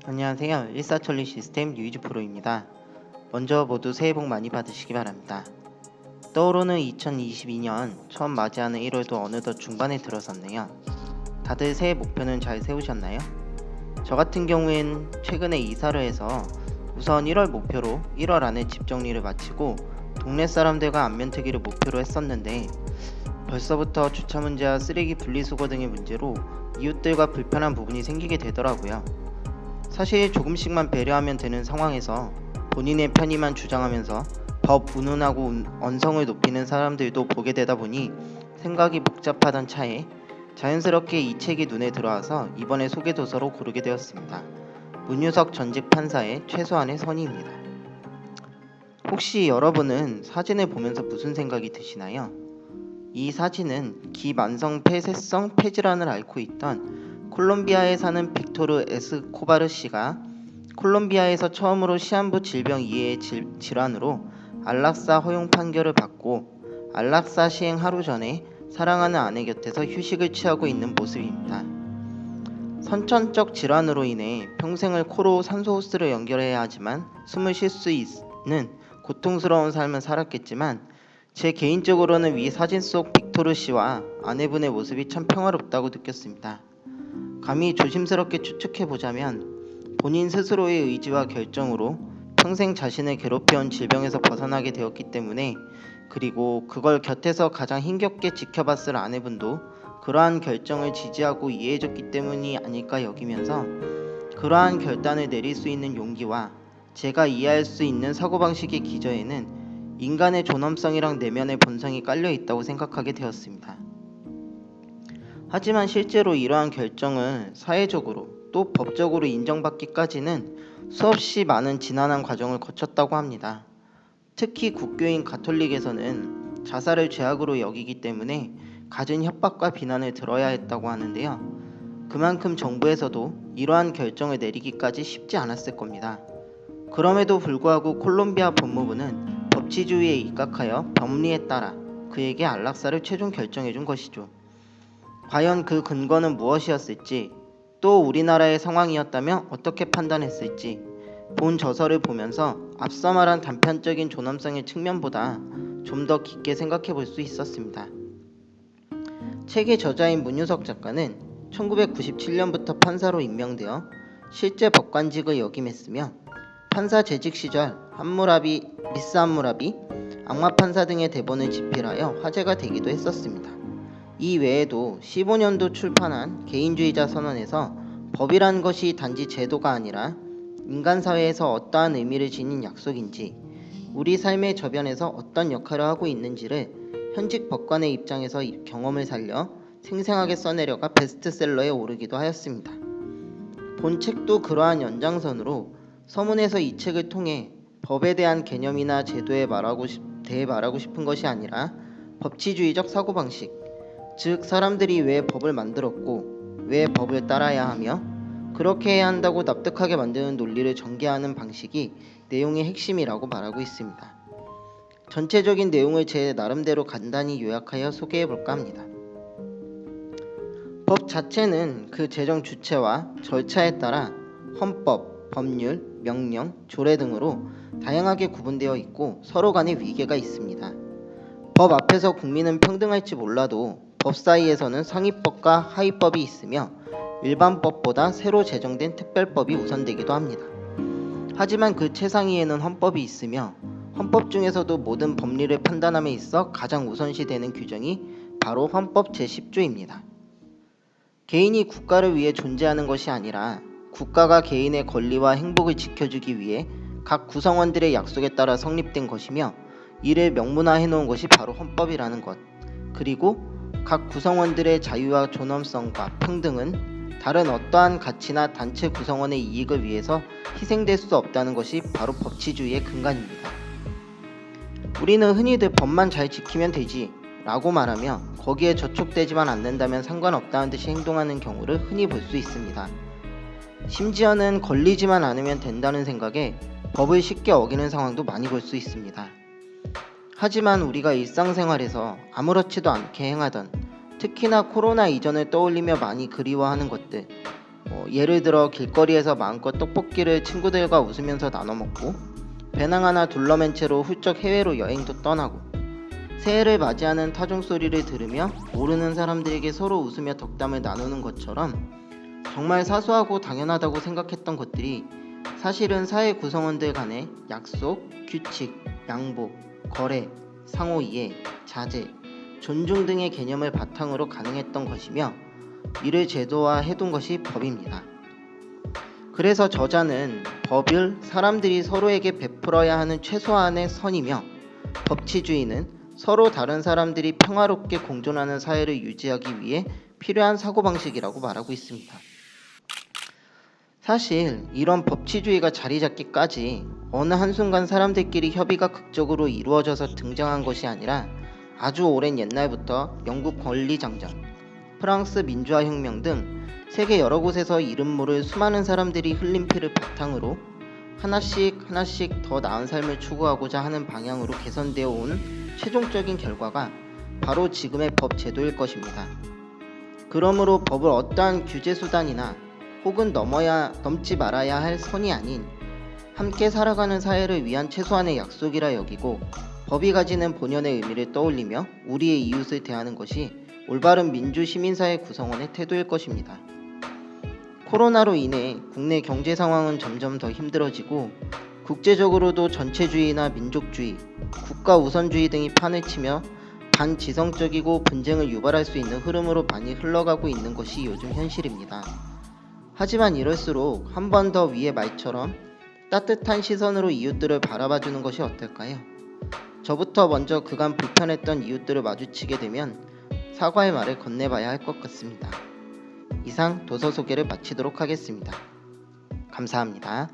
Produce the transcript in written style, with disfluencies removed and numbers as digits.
안녕하세요. 일사천리 시스템 유이즈 프로입니다. 먼저 모두 새해 복 많이 받으시기 바랍니다. 떠오르는 2022년 처음 맞이하는 1월도 어느덧 중반에 들어섰네요. 다들 새해 목표는 잘 세우셨나요? 저 같은 경우엔 최근에 이사를 해서 우선 1월 목표로 1월 안에 집 정리를 마치고 동네 사람들과 안면트기를 목표로 했었는데 벌써부터 주차 문제와 쓰레기 분리수거 등의 문제로 이웃들과 불편한 부분이 생기게 되더라고요. 사실 조금씩만 배려하면 되는 상황에서 본인의 편의만 주장하면서 법 운운하고 언성을 높이는 사람들도 보게 되다 보니 생각이 복잡하던 차에 자연스럽게 이 책이 눈에 들어와서 이번에 소개도서로 고르게 되었습니다. 문유석 전직 판사의 최소한의 선의입니다. 혹시 여러분은 사진을 보면서 무슨 생각이 드시나요? 이 사진은 기만성 폐쇄성 폐질환을 앓고 있던 콜롬비아에 사는 빅토르 에스코바르 씨가 콜롬비아에서 처음으로 시한부 질병 이해의 질환으로 안락사 허용 판결을 받고 안락사 시행 하루 전에 사랑하는 아내 곁에서 휴식을 취하고 있는 모습입니다. 선천적 질환으로 인해 평생을 코로 산소호스를 연결해야 하지만 숨을 쉴 수 있는 고통스러운 삶을 살았겠지만 제 개인적으로는 위 사진 속 빅토르 씨와 아내분의 모습이 참 평화롭다고 느꼈습니다. 감히 조심스럽게 추측해보자면 본인 스스로의 의지와 결정으로 평생 자신을 괴롭혀온 질병에서 벗어나게 되었기 때문에, 그리고 그걸 곁에서 가장 힘겹게 지켜봤을 아내분도 그러한 결정을 지지하고 이해해줬기 때문이 아닐까 여기면서 그러한 결단을 내릴 수 있는 용기와 제가 이해할 수 있는 사고방식의 기저에는 인간의 존엄성이랑 내면의 본성이 깔려 있다고 생각하게 되었습니다. 하지만 실제로 이러한 결정을 사회적으로 또 법적으로 인정받기까지는 수없이 많은 지난한 과정을 거쳤다고 합니다. 특히 국교인 가톨릭에서는 자살을 죄악으로 여기기 때문에 갖은 협박과 비난을 들어야 했다고 하는데요. 그만큼 정부에서도 이러한 결정을 내리기까지 쉽지 않았을 겁니다. 그럼에도 불구하고 콜롬비아 법무부는 법치주의에 입각하여 법리에 따라 그에게 안락사를 최종 결정해준 것이죠. 과연 그 근거는 무엇이었을지, 또 우리나라의 상황이었다면 어떻게 판단했을지 본 저서를 보면서 앞서 말한 단편적인 존엄성의 측면보다 좀 더 깊게 생각해 볼 수 있었습니다. 책의 저자인 문유석 작가는 1997년부터 판사로 임명되어 실제 법관직을 역임했으며 판사 재직 시절 미스 함무라비, 악마 판사 등의 대본을 집필하여 화제가 되기도 했었습니다. 이 외에도 15년도 출판한 개인주의자 선언에서 법이란 것이 단지 제도가 아니라 인간 사회에서 어떠한 의미를 지닌 약속인지, 우리 삶의 저변에서 어떤 역할을 하고 있는지를 현직 법관의 입장에서 경험을 살려 생생하게 써내려가 베스트셀러에 오르기도 하였습니다. 본 책도 그러한 연장선으로 서문에서 이 책을 통해 법에 대한 개념이나 제도에 대해 말하고 싶은 것이 아니라 법치주의적 사고방식, 즉 사람들이 왜 법을 만들었고 왜 법을 따라야 하며 그렇게 해야 한다고 납득하게 만드는 논리를 전개하는 방식이 내용의 핵심이라고 말하고 있습니다. 전체적인 내용을 제 나름대로 간단히 요약하여 소개해볼까 합니다. 법 자체는 그 제정 주체와 절차에 따라 헌법, 법률, 명령, 조례 등으로 다양하게 구분되어 있고 서로 간에 위계가 있습니다. 법 앞에서 국민은 평등할지 몰라도 법 사이에서는 상위법과 하위법이 있으며 일반법보다 새로 제정된 특별법이 우선되기도 합니다. 하지만 그 최상위에는 헌법이 있으며 헌법 중에서도 모든 법리를 판단함에 있어 가장 우선시되는 규정이 바로 헌법 제10조입니다. 개인이 국가를 위해 존재하는 것이 아니라 국가가 개인의 권리와 행복을 지켜주기 위해 각 구성원들의 약속에 따라 성립된 것이며 이를 명문화해 놓은 것이 바로 헌법이라는 것, 그리고 각 구성원들의 자유와 존엄성과 평등은 다른 어떠한 가치나 단체 구성원의 이익을 위해서 희생될 수 없다는 것이 바로 법치주의의 근간입니다. 우리는 흔히들 법만 잘 지키면 되지 라고 말하며 거기에 저촉되지만 않는다면 상관없다는 듯이 행동하는 경우를 흔히 볼 수 있습니다. 심지어는 걸리지만 않으면 된다는 생각에 법을 쉽게 어기는 상황도 많이 볼 수 있습니다. 하지만 우리가 일상생활에서 아무렇지도 않게 행하던, 특히나 코로나 이전을 떠올리며 많이 그리워하는 것들, 예를 들어 길거리에서 마음껏 떡볶이를 친구들과 웃으면서 나눠 먹고 배낭 하나 둘러맨 채로 훌쩍 해외로 여행도 떠나고 새해를 맞이하는 타종 소리를 들으며 모르는 사람들에게 서로 웃으며 덕담을 나누는 것처럼 정말 사소하고 당연하다고 생각했던 것들이 사실은 사회 구성원들 간의 약속, 규칙, 양보, 거래, 상호 이해, 자제, 존중 등의 개념을 바탕으로 가능했던 것이며 이를 제도화해둔 것이 법입니다. 그래서 저자는 법을 사람들이 서로에게 베풀어야 하는 최소한의 선이며 법치주의는 서로 다른 사람들이 평화롭게 공존하는 사회를 유지하기 위해 필요한 사고방식이라고 말하고 있습니다. 사실 이런 법치주의가 자리 잡기까지 어느 한순간 사람들끼리 협의가 극적으로 이루어져서 등장한 것이 아니라 아주 오랜 옛날부터 영국 권리장전, 프랑스 민주화혁명 등 세계 여러 곳에서 이름 모를 수많은 사람들이 흘린 피를 바탕으로 하나씩 더 나은 삶을 추구하고자 하는 방향으로 개선되어 온 최종적인 결과가 바로 지금의 법 제도일 것입니다. 그러므로 법을 어떠한 규제 수단이나 혹은 넘지 말아야 할 선이 아닌 함께 살아가는 사회를 위한 최소한의 약속이라 여기고 법이 가지는 본연의 의미를 떠올리며 우리의 이웃을 대하는 것이 올바른 민주 시민사회 구성원의 태도일 것입니다. 코로나로 인해 국내 경제 상황은 점점 더 힘들어지고 국제적으로도 전체주의나 민족주의, 국가 우선주의 등이 판을 치며 반지성적이고 분쟁을 유발할 수 있는 흐름으로 많이 흘러가고 있는 것이 요즘 현실입니다. 하지만 이럴수록 한 번 더 위의 말처럼 따뜻한 시선으로 이웃들을 바라봐주는 것이 어떨까요? 저부터 먼저 그간 불편했던 이웃들을 마주치게 되면 사과의 말을 건네봐야 할 것 같습니다. 이상 도서 소개를 마치도록 하겠습니다. 감사합니다.